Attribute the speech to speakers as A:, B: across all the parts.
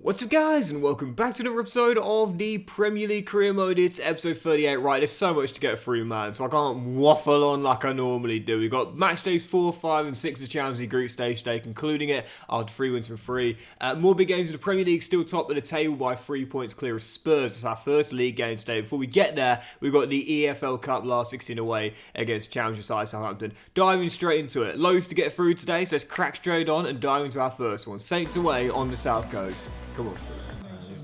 A: What's up guys, and welcome back to another episode of the Premier League Career Mode. It's episode 38. Right, there's so much to get through, man, so I can't waffle on like I normally do. We've got match days 4, 5 and 6 of the Champions League group stage today, concluding it after 3 wins from 3. More big games in the Premier League, still top of the table by 3 points clear of Spurs. It's our first league game today. Before we get there, we've got the EFL Cup last 16 away against Challenger side Southampton. Diving straight into it. Loads to get through today, so let's crack straight on and dive into our first one. Saints away on the South Coast. Come on.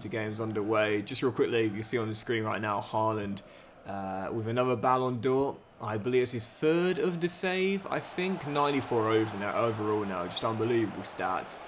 A: The game's underway. Just real quickly, you can see on the screen right now, Haaland with another Ballon d'Or. I believe it's his third of the save, I think. 94 overall now. Just unbelievable stats.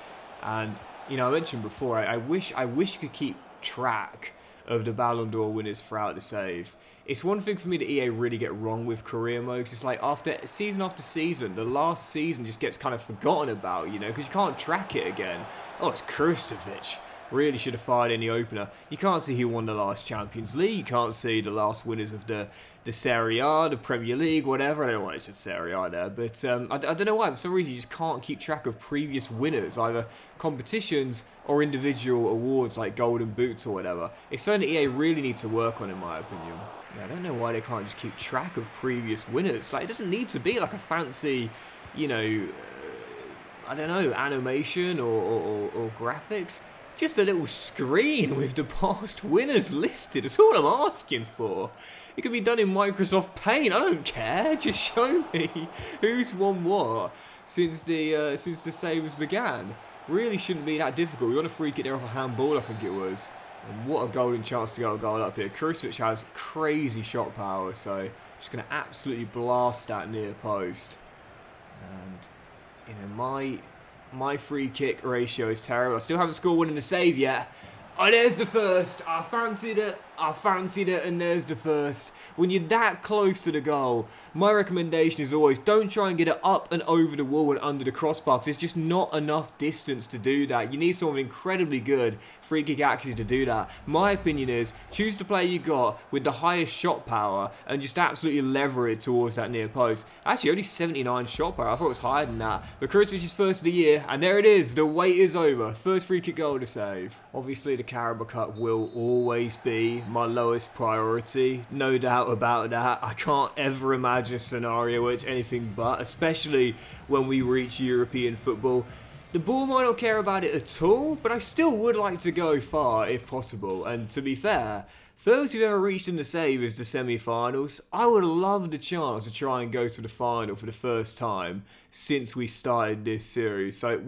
A: And, you know, I mentioned before, I wish you could keep track of the Ballon d'Or winners throughout the save. It's one thing for me that EA really get wrong with career mode, 'cause it's like after season, the last season just gets kind of forgotten about, you know, because you can't track it again. Oh, it's Krustovic. Really should have fired in the opener. You can't see who won the last Champions League. You can't see the last winners of the Serie A, the Premier League, whatever. I don't know why it said Serie A there, but I don't know why. For some reason, you just can't keep track of previous winners, either competitions or individual awards like Golden Boots or whatever. It's something that EA really need to work on, in my opinion. Yeah, I don't know why they can't just keep track of previous winners. Like, it doesn't need to be like a fancy, you know, I don't know, animation or graphics. Just a little screen with the past winners listed. That's all I'm asking for. It could be done in Microsoft Paint. I don't care. Just show me who's won what since the saves began. Really shouldn't be that difficult. We got a free kick there off a handball, I think it was. And what a golden chance to get a goal up here. Krustovic has crazy shot power, so just going to absolutely blast that near post. And you know, my free kick ratio is terrible. I still haven't scored one in the save yet. Oh, there's the first. I fancied it, and there's the first. When you're that close to the goal, my recommendation is always don't try and get it up and over the wall and under the crossbar, because there's just not enough distance to do that. You need someone incredibly good free kick accuracy to do that. My opinion is choose the player you got with the highest shot power and just absolutely lever it towards that near post. Actually, only 79 shot power. I thought it was higher than that. But Krustovic's first of the year, and there it is. The wait is over. First free kick goal to save. Obviously, the Carabao Cup will always be my lowest priority. No doubt about that. I can't ever imagine a scenario where it's anything but, especially when we reach European football. The board might not care about it at all, but I still would like to go far if possible. And to be fair, those who've ever reached in the save is the semi-finals. I would love the chance to try and go to the final for the first time since we started this series. So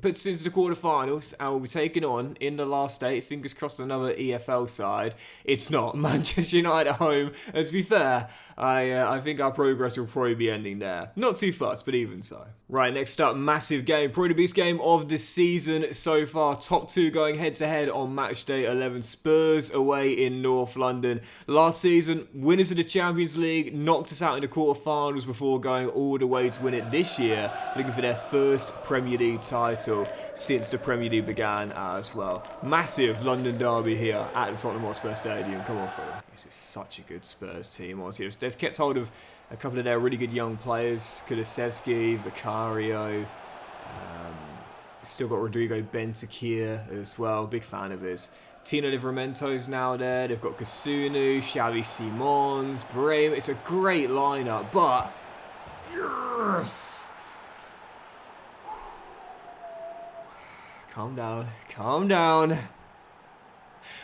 A: puts us into the quarterfinals, and we'll be taking on, in the last 8, fingers crossed, another EFL side. It's not Manchester United at home, and to be fair, I think our progress will probably be ending there. Not too fast, but even so. Right, next up, massive game. Probably the biggest game of the season so far. Top 2 going head-to-head on match day 11. Spurs away in North London. Last season, winners of the Champions League knocked us out in the quarterfinals before going all the way to win it this year, looking for their first Premier League title since the Premier League began as well. Massive London derby here at the Tottenham Hotspur Stadium. Come on, Phil. This is such a good Spurs team, honestly. They've kept hold of a couple of their really good young players. Kulusevski, Vicario. Still got Rodrigo Bentancur as well. Big fan of his. Tino Livramento's now there. They've got Kasunu, Xavi Simons, Brahim. It's a great lineup, but yes. Calm down.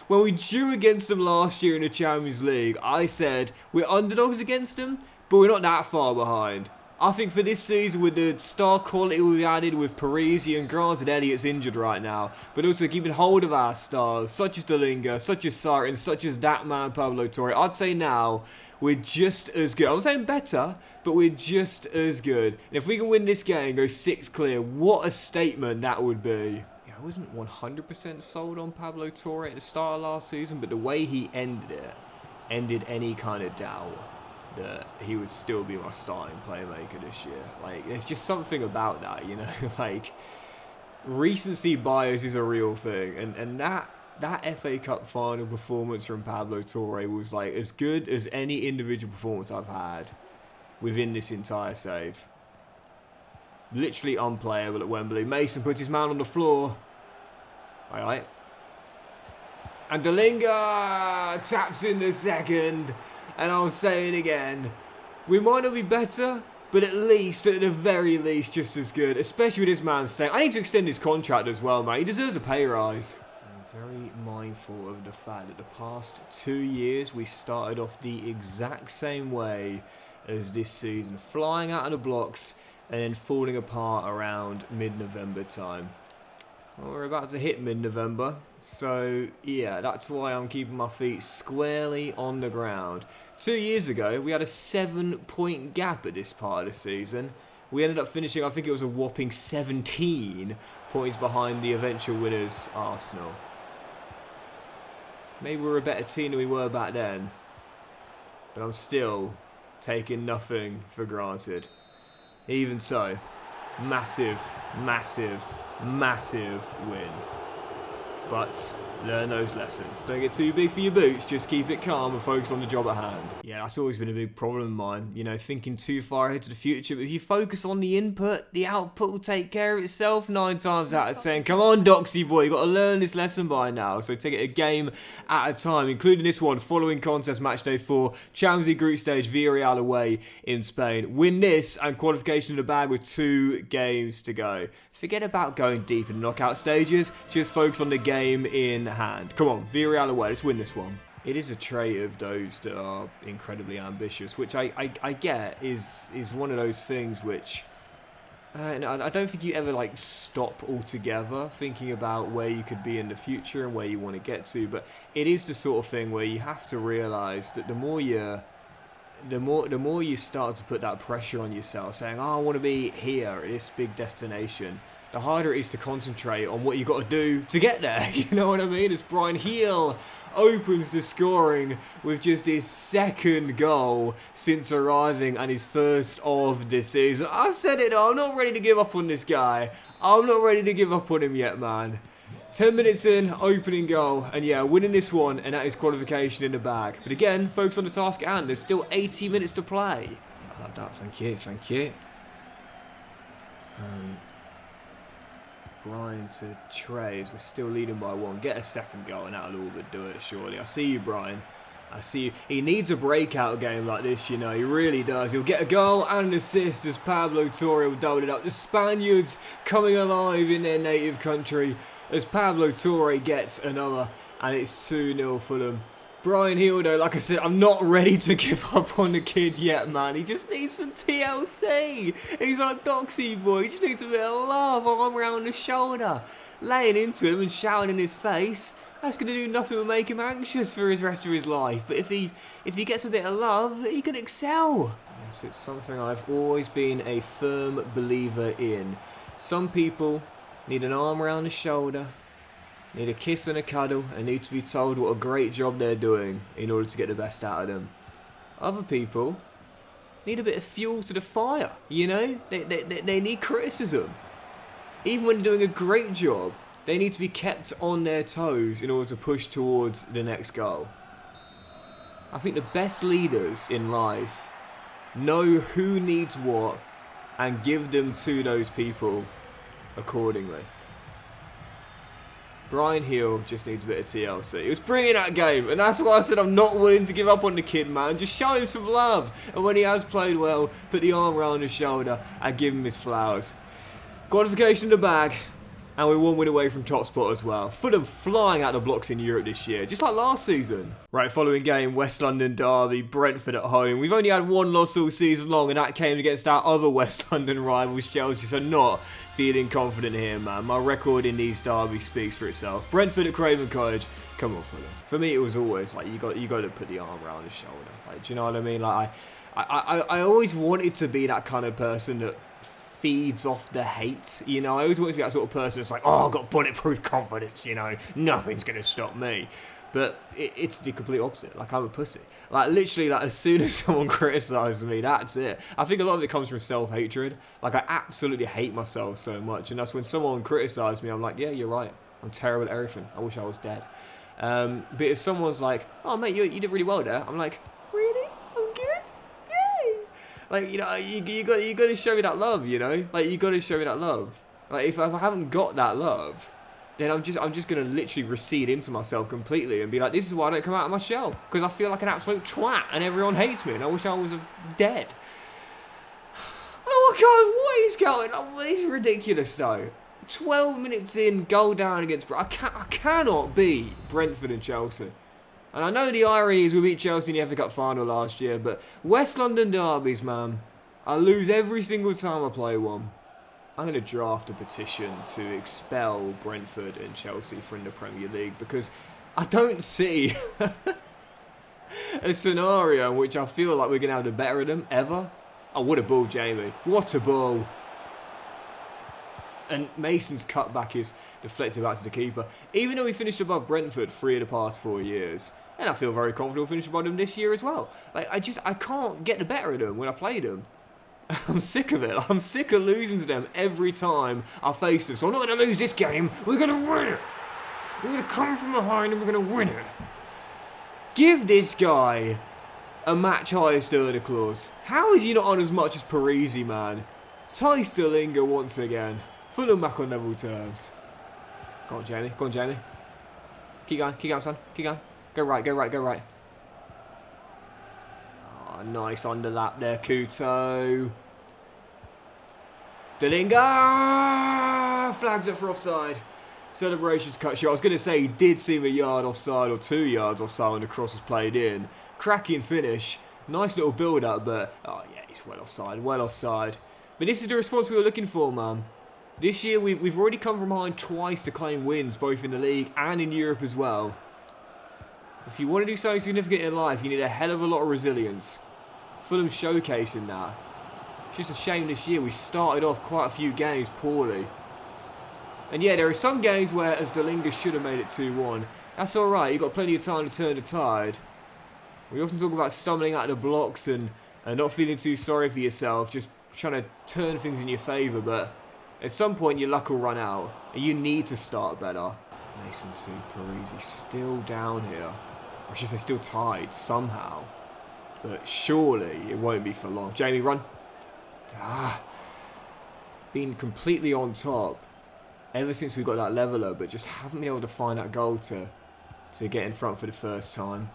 A: When we drew against them last year in the Champions League, I said we're underdogs against them, but we're not that far behind. I think for this season, with the star quality we've added with Parisi, and granted Elliott's injured right now, but also keeping hold of our stars, such as Dalinga, such as Sara, and such as that man Pablo Torre, I'd say now we're just as good. I'm not saying better, but we're just as good. And if we can win this game and go 6 clear, what a statement that would be. I wasn't 100% sold on Pablo Torre at the start of last season, but the way he ended any kind of doubt that he would still be my starting playmaker this year. Like, there's just something about that, you know? Like, recency bias is a real thing, and that FA Cup final performance from Pablo Torre was like as good as any individual performance I've had within this entire save. Literally unplayable at Wembley. Mason puts his man on the floor. Alright. And Dalinga taps in the second. And I'll say it again. We might not be better, but at the very least, just as good. Especially with this man staying. I need to extend his contract as well, mate. He deserves a pay rise. I'm very mindful of the fact that the past 2 years, we started off the exact same way as this season. Flying out of the blocks and then falling apart around mid-November time. Well, we're about to hit mid-November. So, yeah, that's why I'm keeping my feet squarely on the ground. 2 years ago, we had a 7-point gap at this part of the season. We ended up finishing, I think it was a whopping 17 points behind the eventual winners, Arsenal. Maybe we're a better team than we were back then. But I'm still taking nothing for granted. Even so, massive, massive, massive win. But learn those lessons. Don't get too big for your boots, just keep it calm and focus on the job at hand. Yeah, that's always been a big problem of mine, you know, thinking too far ahead to the future. But if you focus on the input, the output will take care of itself 9 times out of 10. Come on, Doxy boy, you've got to learn this lesson by now. So take it a game at a time, including this one, following contest match day 4, Champions League group stage, Villarreal away in Spain. Win this and qualification in the bag with 2 games to go. Forget about going deep in the knockout stages, just focus on the game in hand. Come on, Villarreal away, let's win this one. It is a trait of those that are incredibly ambitious, which I get is one of those things which I don't think you ever like stop altogether thinking about where you could be in the future and where you want to get to, but it is the sort of thing where you have to realise that the more you start to put that pressure on yourself, saying, oh, I want to be here at this big destination, the harder it is to concentrate on what you've got to do to get there. You know what I mean? As Brian Heel opens the scoring with just his 2nd goal since arriving and his 1st of the season. I said it, I'm not ready to give up on this guy. I'm not ready to give up on him yet, man. 10 minutes in, opening goal, and yeah, winning this one, and that is qualification in the bag. But again, focus on the task at hand. There's still 80 minutes to play. I love that, thank you, thank you. Brian to Trey as we're still leading by 1. Get a 2nd goal, and that'll all but do it, surely. I see you, Brian. I see you. He needs a breakout game like this, you know. He really does. He'll get a goal and an assist as Pablo Torre will double it up. The Spaniards coming alive in their native country as Pablo Torre gets another, and it's 2-0 Fulham. Brian Hill, though, like I said, I'm not ready to give up on the kid yet, man. He just needs some TLC. He's like Doxy boy. He just needs a bit of love, arm around the shoulder. Laying into him and shouting in his face, that's going to do nothing but make him anxious for his rest of his life. But if he gets a bit of love, he can excel. Yes, it's something I've always been a firm believer in. Some people need an arm around the shoulder, need a kiss and a cuddle, and need to be told what a great job they're doing in order to get the best out of them. Other people need a bit of fuel to the fire, you know? They need criticism. Even when they're doing a great job, they need to be kept on their toes in order to push towards the next goal. I think the best leaders in life know who needs what and give them to those people accordingly. Brian Hill just needs a bit of TLC. He was bringing that game, and that's why I said I'm not willing to give up on the kid, man. Just show him some love. And when he has played well, put the arm around his shoulder and give him his flowers. Qualification in the bag, and we 1 win away from top spot as well. Fulham flying out the blocks in Europe this year, just like last season. Right, following game, West London derby, Brentford at home. We've only had 1 loss all season long, and that came against our other West London rivals, Chelsea, so not feeling confident here, man. My record in these derbies speaks for itself. Brentford at Craven Cottage, come on, Fulham. For me, it was always like you got to put the arm around his shoulder. Like, do you know what I mean? Like I always wanted to be that kind of person that feeds off the hate, you know. I always wanted to be that sort of person that's like, oh, I've got bulletproof confidence, you know, nothing's going to stop me. But it's the complete opposite. Like, I'm a pussy. Like, literally, like, as soon as someone criticises me, that's it. I think a lot of it comes from self-hatred. Like, I absolutely hate myself so much. And that's when someone criticises me, I'm like, yeah, you're right. I'm terrible at everything. I wish I was dead. But if someone's like, oh, mate, you did really well there. I'm like, really? I'm good? Yay! Like, you know, you got to show me that love, you know? Like, you got to show me that love. Like, if I haven't got that love, then I'm just going to literally recede into myself completely and be like, this is why I don't come out of my shell. Because I feel like an absolute twat and everyone hates me and I wish I was dead. Oh my God, what is going on? This is ridiculous though. 12 minutes in, goal down against Brighton. I cannot beat Brentford and Chelsea. And I know the irony is we beat Chelsea in the FA Cup final last year, but West London derbies, man, I lose every single time I play one. I'm going to draft a petition to expel Brentford and Chelsea from the Premier League because I don't see a scenario in which I feel like we're going to have the better of them ever. Oh, what a ball, Jamie. What a ball. And Mason's cutback is deflected back to the keeper. Even though we finished above Brentford 3 of the past 4 years, and I feel very confident we'll finish above them this year as well. Like, I can't get the better of them when I play them. I'm sick of it. I'm sick of losing to them every time I face them. So I'm not going to lose this game. We're going to win it. We're going to come from behind and we're going to win it. Give this guy a match highest earner clause. How is he not on as much as Parisi, man? Thijs de Linge once again. Fulham back on level terms. Go on, Jamie. Go on, Jamie. Keep going, son. Keep going. Go right, go right, go right. Oh, nice underlap there, Kuto. De Linge! Flags it for offside. Celebrations cut short. I was going to say he did seem a yard offside or 2 yards offside when the cross was played in. Cracking finish. Nice little build-up, but... oh, yeah, he's well offside. Well offside. But this is the response we were looking for, man. This year, we've already come from behind twice to claim wins, both in the league and in Europe as well. If you want to do something significant in life, you need a hell of a lot of resilience. Fulham showcasing that. It's just a shame this year we started off quite a few games poorly. And yeah, there are some games where, as De Linge should have made it 2-1. That's alright, you've got plenty of time to turn the tide. We often talk about stumbling out of the blocks and not feeling too sorry for yourself, just trying to turn things in your favour, but at some point your luck will run out, and you need to start better. Mason to Parisi, still down here. I should say still tied, somehow. But surely it won't be for long. Jamie, run. Been completely on top ever since we got that leveller, but just haven't been able to find that goal to get in front for the first time.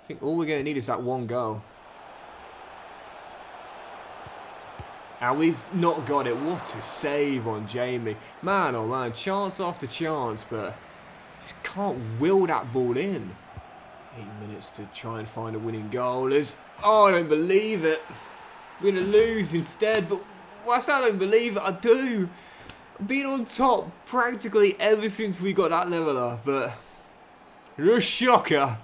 A: I think all we're going to need is that one goal. And we've not got it. What a save on Jamie. Man, oh man, chance after chance, but just can't will that ball in. 8 minutes to try and find a winning goal. Oh, I don't believe it. We're going to lose instead, but I say I don't believe it. I do. I've been on top practically ever since we got that leveller, but you're a shocker.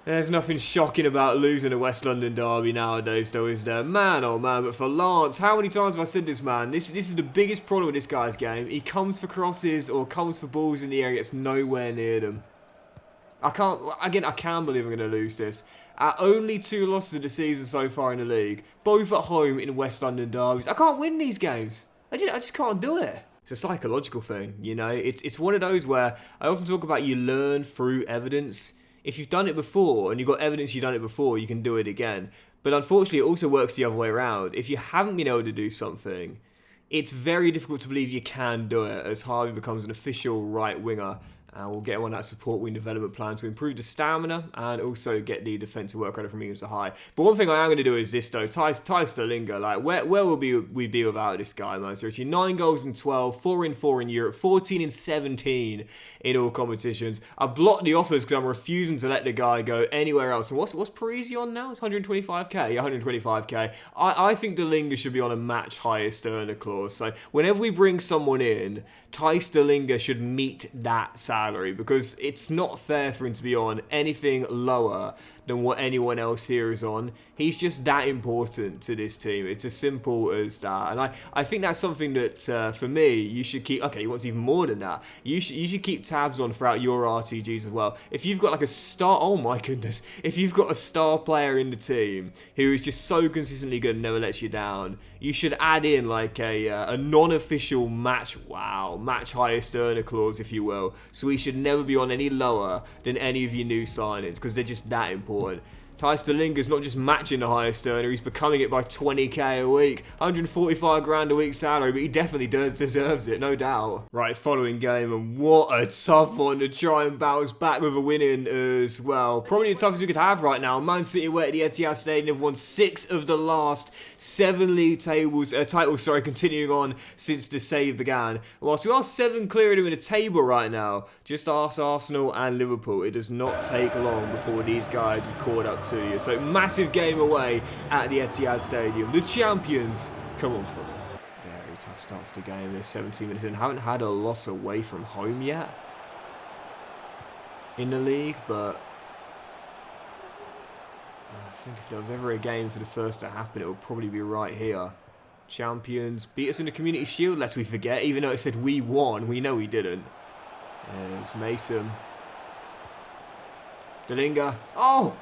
A: There's nothing shocking about losing a West London derby nowadays, though, is there? Man, oh man, but for Lance, how many times have I said this, man? This is the biggest problem with this guy's game. He comes for crosses or comes for balls in the air, gets nowhere near them. I can believe I'm going to lose this. Our only 2 losses of the season so far in the league, both at home in West London derbies. I can't win these games. I just can't do it. It's a psychological thing, you know. It's one of those where I often talk about you learn through evidence. If you've done it before and you've got evidence you've done it before, you can do it again. But unfortunately, it also works the other way around. If you haven't been able to do something, it's very difficult to believe you can do it as Harvey becomes an official right winger. We'll get him on that support wing development plan to improve the stamina and also get the defensive work rate from medium to high. But one thing I am going to do is this though, Thijs de Linge. Like, where will we be without this guy, man? Seriously, 9 goals in 12, 4 in 4 in Europe, 14 in 17 in all competitions. I've blocked the offers because I'm refusing to let the guy go anywhere else. And what's Parisi on now? It's 125k. Yeah, 125k. I think de Linge should be on a match highest earner clause. So whenever we bring someone in, Thijs de Linge should meet that salary because it's not fair for him to be on anything lower than what anyone else here is on. He's just that important to this team. It's as simple as that. And I think that's something that, for me, you should keep... Okay, you want even more than that. You should keep tabs on throughout your RTGs as well. If you've got like a star... Oh my goodness. If you've got a star player in the team who is just so consistently good and never lets you down, you should add in like a non-official match... Wow. Match highest earner clause, if you will. So we should never be on any lower than any of your new signings because they're just that important. Linger's not just matching the highest earner, he's becoming it by 20k a week. 145 grand a week salary, but he definitely deserves it, no doubt. Right, following game, and what a tough one to try and bounce back with a win in as well. Probably the toughest we could have right now. Man City away at the Etihad Stadium have won 6 of the last 7 league titles, continuing on since the save began. Whilst we are 7 clear of them in the table right now, just ask Arsenal and Liverpool. It does not take long before these guys have caught up to you. So massive game away at the Etihad Stadium. The champions come on for very tough start to the game. They're 17 minutes in. Haven't had a loss away from home yet in the league, but I think if there was ever a game for the first to happen, it would probably be right here. Champions beat us in the Community Shield, lest we forget, even though it said we won, we know we didn't. It's Mason. Delinga. Oh!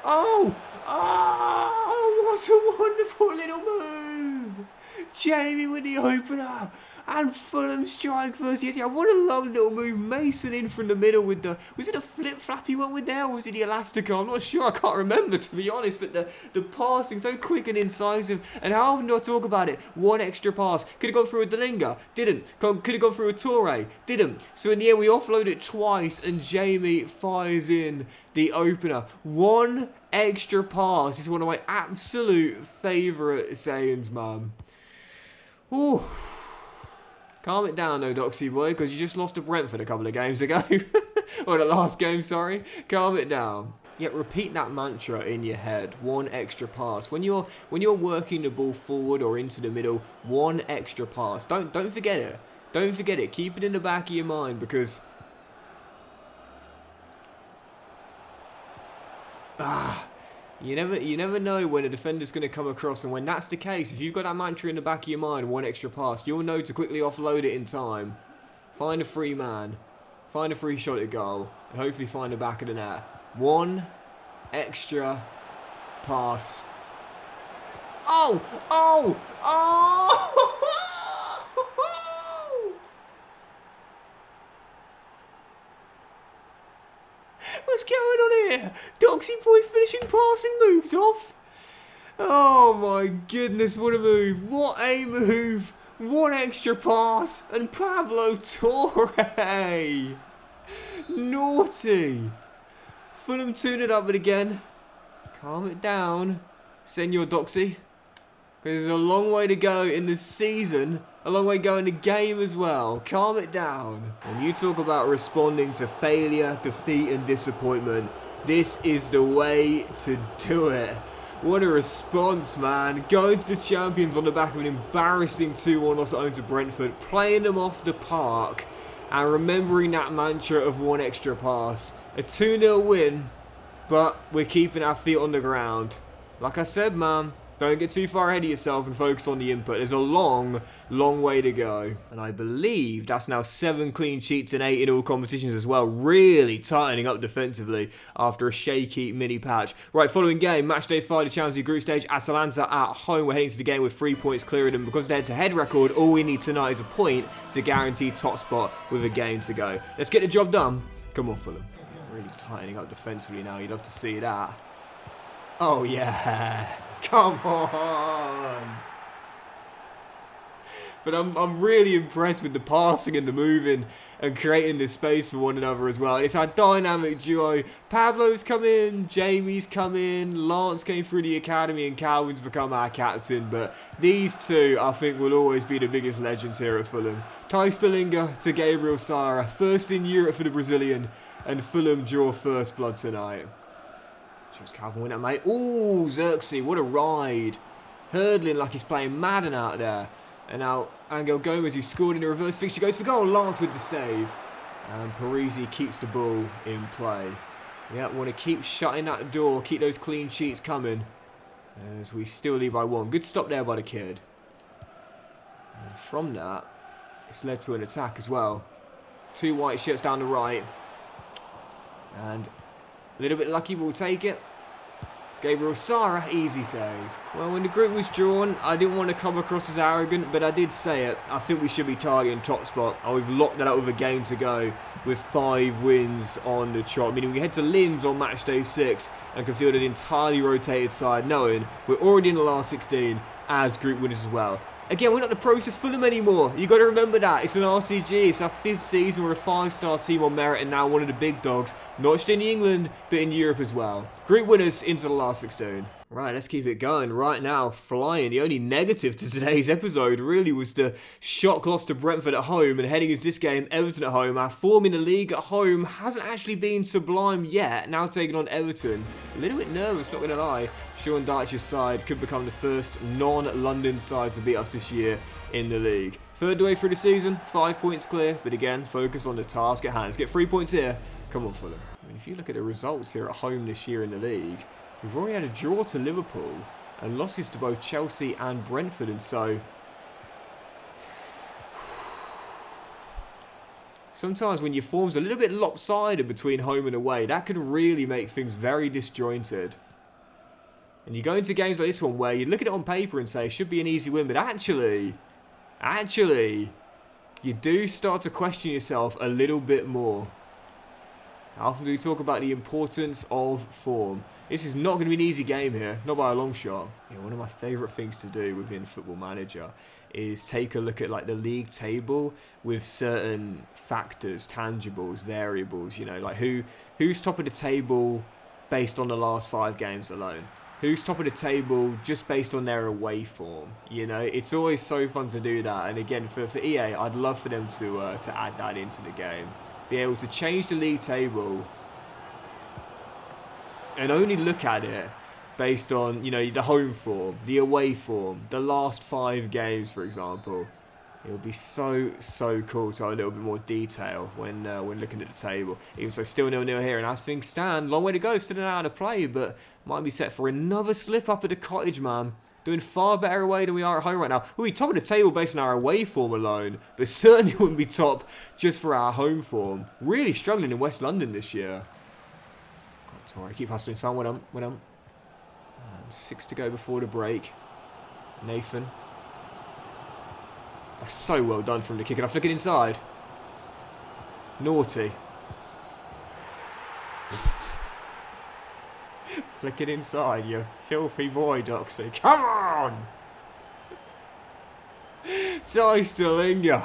A: Oh! Oh! What a wonderful little move! Jamie with the opener. And Fulham strike first. Yeah, what a lovely little move. Mason in from the middle with the... Was it a flip-flap he went with there, or was it the Elastico? I'm not sure. I can't remember, to be honest. But the passing, so quick and incisive. And how often do I talk about it? One extra pass. Could have gone through a Delinga. Didn't. Could have gone through a Toure. Didn't. So in the end, we offload it twice. And Jamie fires in the opener. One extra pass is one of my absolute favourite sayings, man. Ooh. Calm it down though, Doxy boy, because you just lost to Brentford a couple of games ago. Or the last game, sorry. Calm it down. Yet repeat that mantra in your head. One extra pass. When you're working the ball forward or into the middle, one extra pass. Don't forget it. Don't forget it. Keep it in the back of your mind, because you never know when a defender's going to come across, and when that's the case, if you've got that mantra in the back of your mind, one extra pass, you'll know to quickly offload it in time. Find a free man, find a free shot at goal, and hopefully find the back of the net. One extra pass. Oh! Oh! Oh! What's going on here? Doxy boy finishing passing moves off. Oh my goodness, what a move. What a move. One extra pass. And Pablo Toure. Naughty. Fulham tune it up again. Calm it down, Senor Doxy. There's a long way to go in the season. A long way to go in the game as well. Calm it down. When you talk about responding to failure, defeat and disappointment, this is the way to do it. What a response, man. Going to the champions on the back of an embarrassing 2-1 loss at home to Brentford, playing them off the park, and remembering that mantra of one extra pass. A 2-0 win, but we're keeping our feet on the ground. Like I said, man, don't get too far ahead of yourself and focus on the input. There's a long, long way to go. And I believe that's now 7 clean sheets and 8 in all competitions as well. Really tightening up defensively after a shaky mini patch. Right, following game, match day 5 of the Champions League group stage. Atalanta at home. We're heading to the game with 3 points clear of them. Because of their head-to-head record, all we need tonight is a point to guarantee top spot with a game to go. Let's get the job done. Come on, Fulham. Really tightening up defensively now. You'd love to see that. Oh, yeah. Come on. But I'm really impressed with the passing and the moving and creating this space for one another as well. It's our dynamic duo. Pablo's come in, Jamie's come in, Lance came through the academy and Calvin's become our captain. But these two, I think, will always be the biggest legends here at Fulham. Delinga to Gabriel Sara. First in Europe for the Brazilian. And Fulham draw first blood tonight. Just Calvin win that, mate. Ooh, Xerxes, what a ride. Hurdling like he's playing Madden out there. And now Angel Gomez, who scored in a reverse fixture, goes for goal. Lance with the save. And Parisi keeps the ball in play. Yeah, want to keep shutting that door, keep those clean sheets coming. As we still lead by 1. Good stop there by the kid. And from that, it's led to an attack as well. 2 white shirts down the right. And a little bit lucky, we'll take it. Gabriel, Sara, easy save. Well, when the group was drawn, I didn't want to come across as arrogant, but I did say it. I think we should be targeting top spot. And we've locked that up with a game to go with 5 wins on the trot. Meaning we head to Linz on match day 6 and can field an entirely rotated side, knowing we're already in the last 16 as group winners as well. Again, we're not the process Fulham anymore. You got to remember that. It's an RTG. It's our 5th season. We're a 5-star team on merit and now one of the big dogs. Not just in England, but in Europe as well. Group winners into the last 16. Right, let's keep it going. Right now, flying. The only negative to today's episode really was the shock loss to Brentford at home and heading into this game, Everton at home. Our form in the league at home hasn't actually been sublime yet. Now taking on Everton. A little bit nervous, not going to lie. JonaDocks' side could become the first non-London side to beat us this year in the league. Third way through the season, 5 points clear, but again, focus on the task at hand. Let's get 3 points here. Come on, Fulham. I mean, if you look at the results here at home this year in the league, we've already had a draw to Liverpool and losses to both Chelsea and Brentford, and so sometimes when your form's a little bit lopsided between home and away, that can really make things very disjointed. And you go into games like this one where you look at it on paper and say, should be an easy win, but actually, you do start to question yourself a little bit more. How often do we talk about the importance of form? This is not going to be an easy game here, not by a long shot. You know, one of my favourite things to do within Football Manager is take a look at like the league table with certain factors, tangibles, variables, you know, like who's top of the table based on the last 5 games alone. Who's top of the table just based on their away form? You know, it's always so fun to do that. And again, for EA, I'd love for them to add that into the game. Be able to change the league table and only look at it based on, you know, the home form, the away form, the last 5 games, for example. It would be so cool to have a little bit more detail when looking at the table. Even so, still 0-0 here, and as things stand, long way to go, still an hour to play, but might be set for another slip up at the Cottage, man. Doing far better away than we are at home right now. We'll be top of the table based on our away form alone, but certainly wouldn't be top just for our home form. Really struggling in West London this year. Sorry, keep hustling, son. Well done. 6 to go before the break. Nathan. That's so well done from the kick. And I flick it inside. Naughty. Flick it inside, you filthy boy, Doxy. Come on! Ty Stillinger.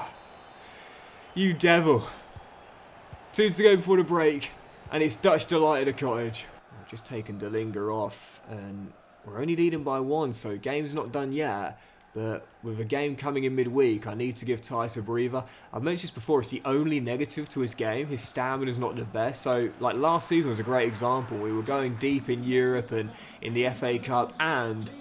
A: You devil. 2 to go before the break. And it's Dutch delight at the Cottage. I've just taken Dillinger off. And we're only leading by 1, so game's not done yet. But with a game coming in midweek, I need to give Tice a breather. I've mentioned this before, it's the only negative to his game. His stamina's not the best. So, like, last season was a great example. We were going deep in Europe and in the FA Cup and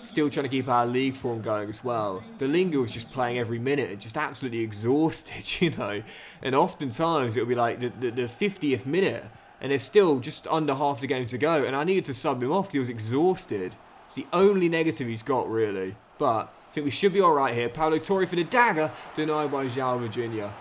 A: still trying to keep our league form going as well. Dillinger was just playing every minute and just absolutely exhausted, you know. And oftentimes it would be like the 50th minute and there's still just under half the game to go. And I needed to sub him off because he was exhausted. It's the only negative he's got, really. But I think we should be alright here. Paulo Torre for the dagger, denied by João Virginia.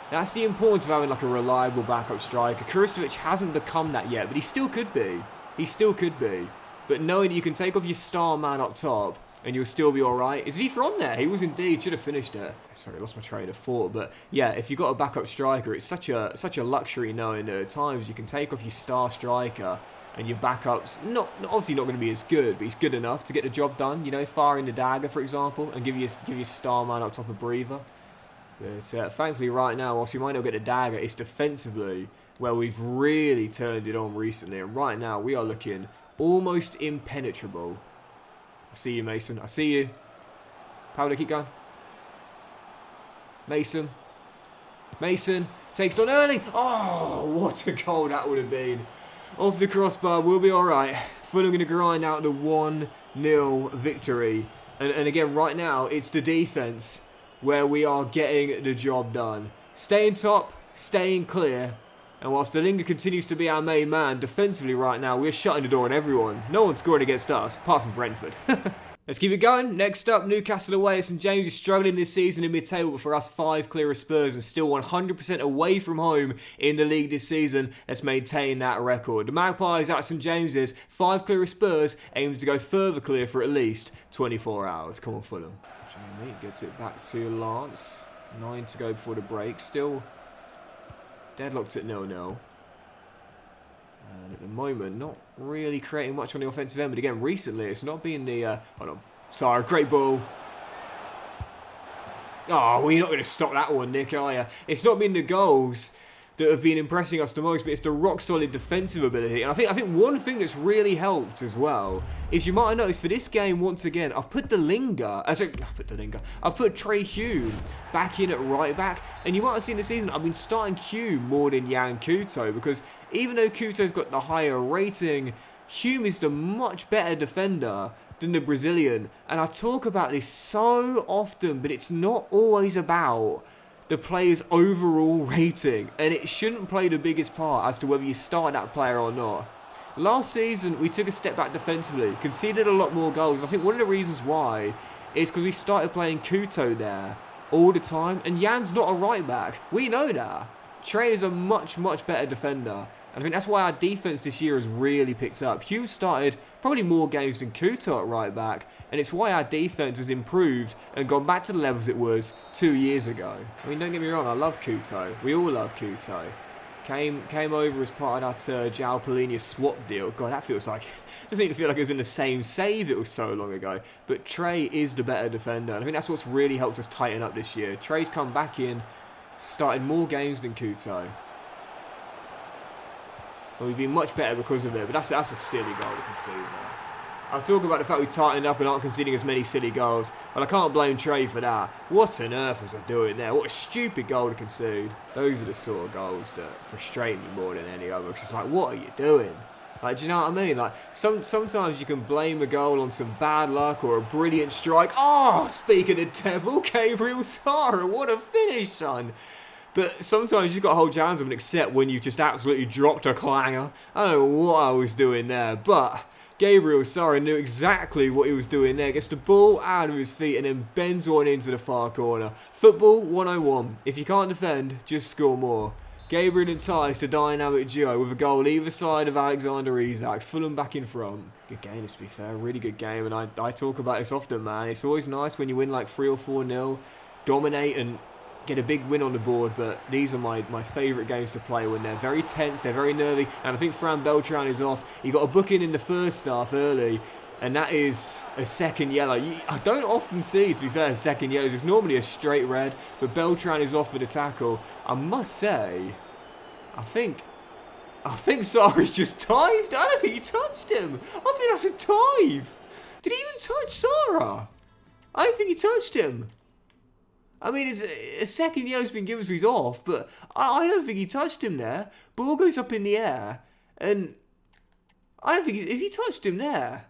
A: That's the importance of having like a reliable backup striker. Kuristovic hasn't become that yet, but he still could be. He still could be. But knowing that you can take off your star man up top and you'll still be alright. Is Vifa on there? He was indeed. Should have finished it. Sorry, I lost my train of thought. But yeah, if you've got a backup striker, it's such a luxury knowing that at times you can take off your star striker and your backup's obviously not going to be as good, but he's good enough to get the job done. You know, firing the dagger, for example, and give you star man up top a breather. But thankfully, right now, whilst you might not get the dagger, it's defensively where we've really turned it on recently. And right now, we are looking almost impenetrable. I see you, Mason. I see you. Paulo, keep going. Mason takes on early. Oh, what a goal that would have been. Off the crossbar, we'll be alright. Fulham going to grind out the 1-0 victory. And again, right now, it's the defence where we are getting the job done. Staying top, staying clear. And whilst Dillinger continues to be our main man, defensively right now, we're shutting the door on everyone. No one's scoring against us, apart from Brentford. Let's keep it going. Next up, Newcastle away at St James is struggling this season in mid-table, but for us 5 clear of Spurs and still 100% away from home in the league this season. Let's maintain that record. The Magpies at St James's, 5 clear of Spurs, aim to go further clear for at least 24 hours. Come on, Fulham. Jamie gets it back to Lance. 9 to go before the break. Still deadlocked at 0-0. And at the moment, not really creating much on the offensive end. But again, recently, it's not been the... hold on. Sara, great ball. Oh, well, you're not going to stop that one, Nick, are you? It's not been the goals that have been impressing us the most, but it's the rock-solid defensive ability. And I think one thing that's really helped as well is you might have noticed for this game, once again, I've put I've put Trey Hume back in at right back. And you might have seen this season, I've been starting Hume more than Yan Couto, because even though Couto's got the higher rating, Hume is the much better defender than the Brazilian. And I talk about this so often, but it's not always about the player's overall rating, and it shouldn't play the biggest part as to whether you start that player or not. Last season, we took a step back defensively, conceded a lot more goals, and I think one of the reasons why is because we started playing Couto there all the time, and Jan's not a right back. We know that. Trey is a much, much better defender. And I think that's why our defence this year has really picked up. Hume started probably more games than Couto at right back, and it's why our defence has improved and gone back to the levels it was 2 years ago. I mean, don't get me wrong, I love Couto. We all love Couto. Came over as part of that João Palhinha swap deal. God, that feels like... doesn't even feel like it was in the same save, it was so long ago. But Trey is the better defender, and I think that's what's really helped us tighten up this year. Trey's come back in, started more games than Couto. Well, we've been much better because of it, but that's a silly goal to concede, man. I was talking about the fact we tightened up and aren't conceding as many silly goals, but I can't blame Trey for that. What on earth was I doing there? What a stupid goal to concede. Those are the sort of goals that frustrate me more than any other, because it's like, what are you doing? Like, do you know what I mean? Like, sometimes you can blame a goal on some bad luck or a brilliant strike. Oh, speaking of devil, Gabriel Sara, what a finish, son. But sometimes you've got to hold your hands up and accept when you've just absolutely dropped a clanger. I don't know what I was doing there, but Gabriel Sara knew exactly what he was doing there. Gets the ball out of his feet and then bends one into the far corner. Football 101. If you can't defend, just score more. Gabriel entices the dynamic duo with a goal either side of Alexander Isak's. Fulham back in front. Good game, to be fair. Really good game, and I talk about this often, man. It's always nice when you win like 3 or 4-0, dominate and get a big win on the board, but these are my favourite games to play when they're very tense, they're very nervy, and I think Fran Beltran is off. He got a booking in the first half early, and that is a second yellow. I don't often see, to be fair, second yellows. It's normally a straight red, but Beltran is off for the tackle. I must say, I think Sara's just dived. I don't think he touched him. I think that's a dive. Did he even touch Sara? I don't think he touched him. I mean, it's a second yellow's been given, so he's off, but I don't think he touched him there. Ball goes up in the air, and I don't think has he touched him there?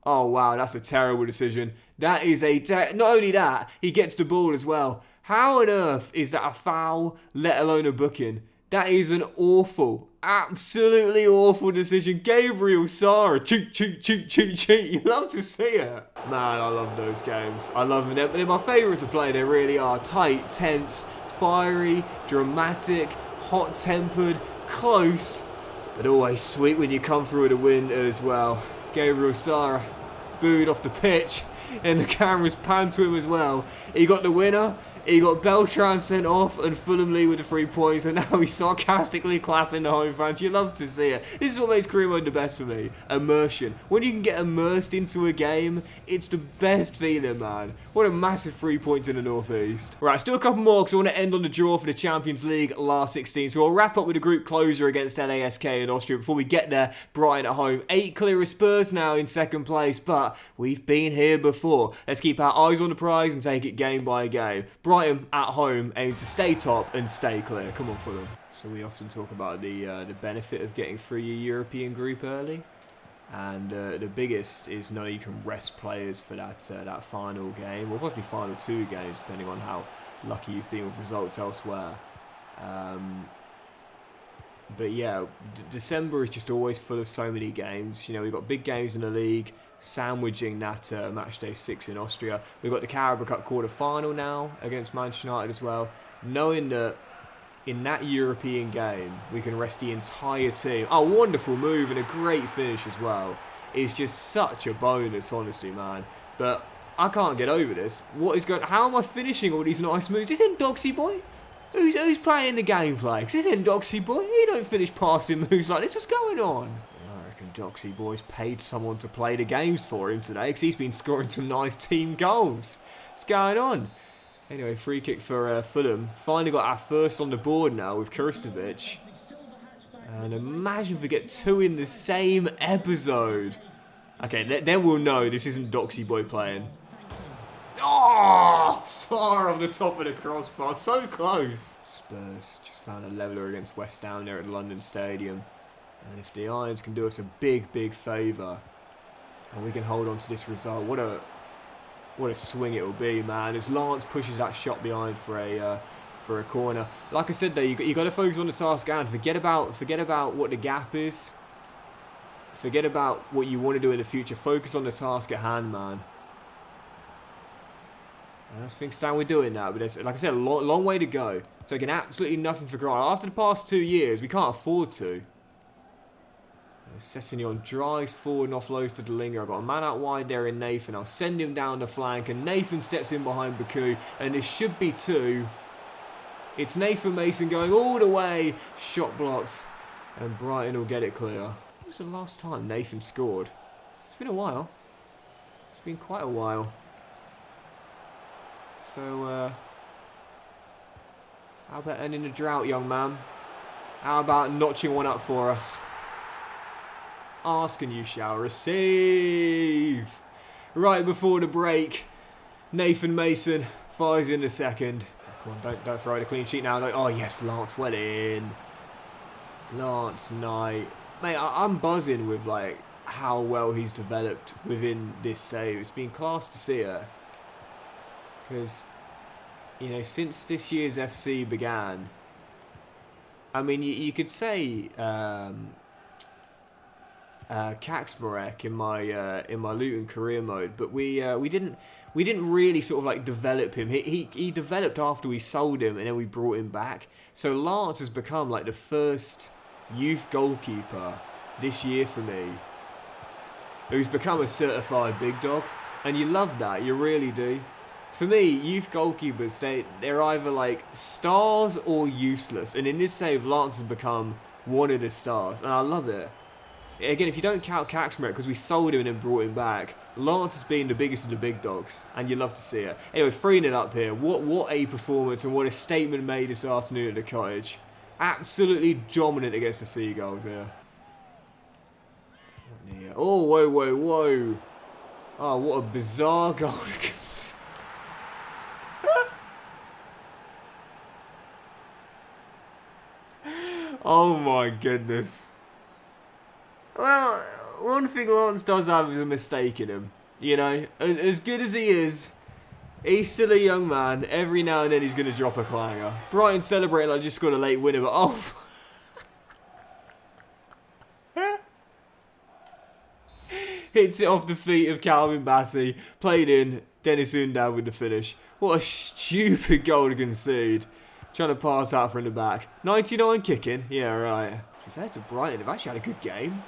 A: Oh, wow, that's a terrible decision. That is not only that, he gets the ball as well. How on earth is that a foul, let alone a booking? That is an awful, absolutely awful decision. Gabriel Sara, cheat. You love to see it. Man, I love those games. I love them. They're my favourite to play. They really are. Tight, tense, fiery, dramatic, hot-tempered, close, but always sweet when you come through with a win as well. Gabriel Sara booed off the pitch, and the cameras pan to him as well. He got the winner. He got Beltran sent off, and Fulham lead with the 3 points, and now he's sarcastically clapping the home fans. You love to see it. This is what makes career mode the best for me. Immersion. When you can get immersed into a game, it's the best feeling, man. What a massive 3 points in the North East. Right, still a couple more, because I want to end on the draw for the Champions League last 16. So I'll wrap up with a group closer against LASK in Austria. Before we get there, Brighton at home. 8 clear of Spurs now in second place, but we've been here before. Let's keep our eyes on the prize and take it game by game. Brighton at home aim to stay top and stay clear. Come on, Fulham. So we often talk about the benefit of getting through your European group early, and the biggest is know you can rest players for that final game, or possibly final 2 games, depending on how lucky you've been with results elsewhere. But yeah, December is just always full of so many games. You know, we've got big games in the league, sandwiching that match day 6 in Austria. We've got the Carabao Cup quarter-final now against Manchester United as well. Knowing that in that European game, we can rest the entire team. Oh, wonderful move and a great finish as well. It's just such a bonus, honestly, man. But I can't get over this. What is going? How am I finishing all these nice moves? Is it Doxy boy? Who's playing the gameplay? Because this ain't Doxy boy. He don't finish passing moves like this. What's going on? I reckon Doxy boy's paid someone to play the games for him today because he's been scoring some nice team goals. What's going on? Anyway, free kick for Fulham. Finally got our first on the board now with Krstovic. And imagine if we get 2 in the same episode. Okay, then we'll know this isn't Doxy boy playing. Oh! Sara on the top of the crossbar. So close. Spurs just found a leveller against West Ham there at the London Stadium. And if the Irons can do us a big, big favour, and we can hold on to this result, what a swing it will be, man. As Lance pushes that shot behind for a corner. Like I said, though, you got to focus on the task and forget about what the gap is. Forget about what you want to do in the future. Focus on the task at hand, man. I think Stan, we're doing that, but there's, like I said, a long way to go. Taking absolutely nothing for granted. After the past 2 years, we can't afford to. Sessegnon drives forward and offloads to Delinga. I've got a man out wide there in Nathan. I'll send him down the flank, and Nathan steps in behind Baku, and there should be 2. It's Nathan Mason going all the way. Shot blocked, and Brighton will get it clear. When was the last time Nathan scored? It's been a while. It's been quite a while. So, how about ending the drought, young man? How about notching one up for us? Ask and you shall receive. Right before the break, Nathan Mason fires in the second. Come on, don't throw out a clean sheet now. Oh yes, Lance, well in. Lance Knight. Mate, I'm buzzing with like how well he's developed within this save. It's been class to see it. Because, you know, since this year's FC began, I mean, you could say Kaczmarek in my Luton career mode, but we didn't really sort of like develop him. He developed after we sold him, and then we brought him back. So Lance has become like the first youth goalkeeper this year for me, who's become a certified big dog, and you love that, you really do. For me, youth goalkeepers, they're either like stars or useless. And in this save, Lance has become one of the stars. And I love it. Again, if you don't count Kaczmarek, because we sold him and then brought him back, Lance has been the biggest of the big dogs. And you love to see it. Anyway, 3-0 up here. What a performance and what a statement made this afternoon at the Cottage. Absolutely dominant against the Seagulls here. Oh, whoa. Oh, what a bizarre goal. Oh my goodness. Well, one thing Lance does have is a mistake in him. You know, as good as he is, he's still a young man. Every now and then he's going to drop a clanger. Brighton celebrating like just scored a late winner, but oh. Hits it off the feet of Calvin Bassey. Played in. Dennis Undav with the finish. What a stupid goal to concede. Trying to pass out from the back. 99 kicking. Yeah, right. To be fair to Brighton, they've actually had a good game.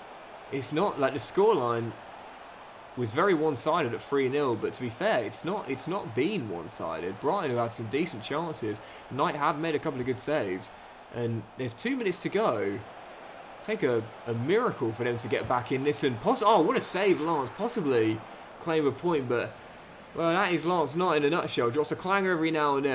A: It's not like the scoreline was very one-sided at 3-0, but to be fair, it's not been one-sided. Brighton have had some decent chances. Knight had made a couple of good saves, and there's 2 minutes to go. Take a miracle for them to get back in this and oh, what a save, Lance. Possibly claim a point, but well, that is Lance Knight in a nutshell. Drops a clanger every now and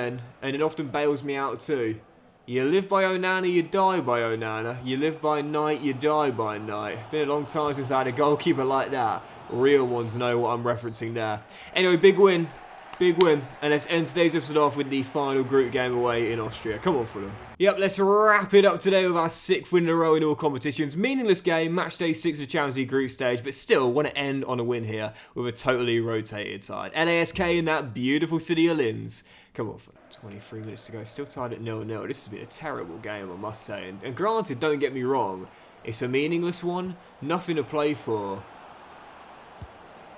A: then often bails me out too. You live by Onana, you die by Onana. You live by Knight, you die by Knight. Been a long time since I had a goalkeeper like that. Real ones know what I'm referencing there. Anyway, big win. Big win. And let's end today's episode off with the final group game away in Austria. Come on, Fulham. Yep, let's wrap it up today with our 6th win in a row in all competitions. Meaningless game, match day 6 of the Champions League group stage, but still want to end on a win here with a totally rotated side. LASK in that beautiful city of Linz. Come on, Fulham. 23 minutes to go, still tied at 0-0. This has been a terrible game, I must say. And granted, don't get me wrong, it's a meaningless one, nothing to play for.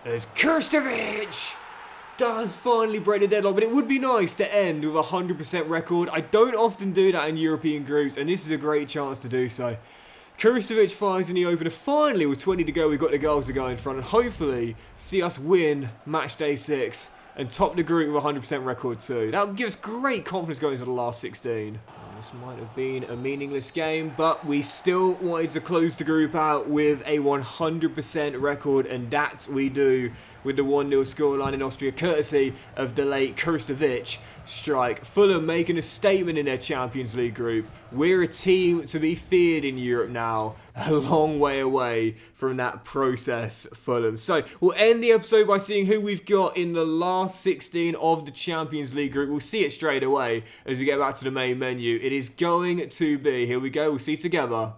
A: There's Krstovic! Does finally break the deadlock, but it would be nice to end with a 100% record. I don't often do that in European groups, and this is a great chance to do so. Krstovic fires in the opener. Finally, with 20 to go, we've got the goals to go in front, and hopefully see us win match day 6 and top the group with a 100% record too. That would give us great confidence going into the last 16. This might have been a meaningless game, but we still wanted to close the group out with a 100% record, and that we do with the 1-0 scoreline in Austria, courtesy of the late Krstovic strike. Fulham making a statement in their Champions League group. We're a team to be feared in Europe now, a long way away from that process, Fulham. So we'll end the episode by seeing who we've got in the last 16 of the Champions League group. We'll see it straight away as we get back to the main menu. It is going to be, here we go, we'll see together.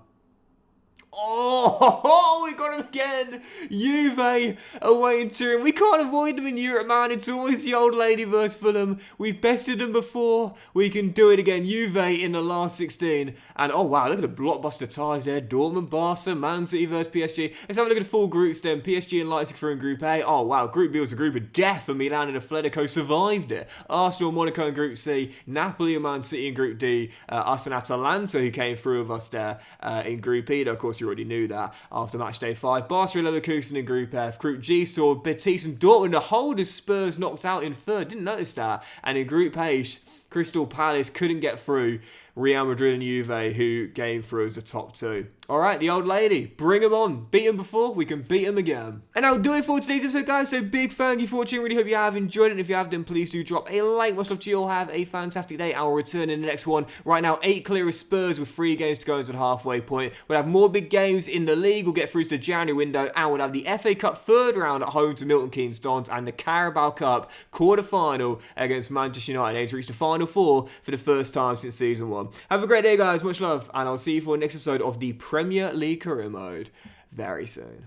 A: Oh, we got him again. Juve away in Turin. We can't avoid them in Europe, man. It's always the old lady versus Fulham. We've bested them before. We can do it again. Juve in the last 16. And oh, wow, look at the blockbuster ties there. Dortmund, Barca, Man City versus PSG. Let's have a look at the full groups then. PSG and Leipzig through in Group A. Oh, wow, Group B was a group of death, and Milan and Atletico survived it. Arsenal, Monaco in Group C. Napoli and Man City in Group D. Us and Atalanta, who came through with us there in Group E. Though, of course, you already knew that after match day 5. Barca and Leverkusen in Group F. Group G saw Betis and Dortmund, the holders Spurs knocked out in third. Didn't notice that. And in Group H, Crystal Palace couldn't get through Real Madrid and Juve, who came through as the top 2. Alright, the old lady, bring them on. Beat them before, we can beat them again. And that'll do it for today's episode, guys. So big thank you for watching. Really hope you have enjoyed it. And if you have, then please do drop a like. Much love to you all. Have a fantastic day. I will return in the next one. Right now, 8 clear of Spurs with 3 games to go into the halfway point. We'll have more big games in the league. We'll get through to the January window. And we'll have the FA Cup third round at home to Milton Keynes Dons, and the Carabao Cup quarter-final against Manchester United. Aim to reach the Final 4 for the first time since Season 1. Have a great day, guys. Much love. And I'll see you for the next episode of the Premier League Career Mode very soon.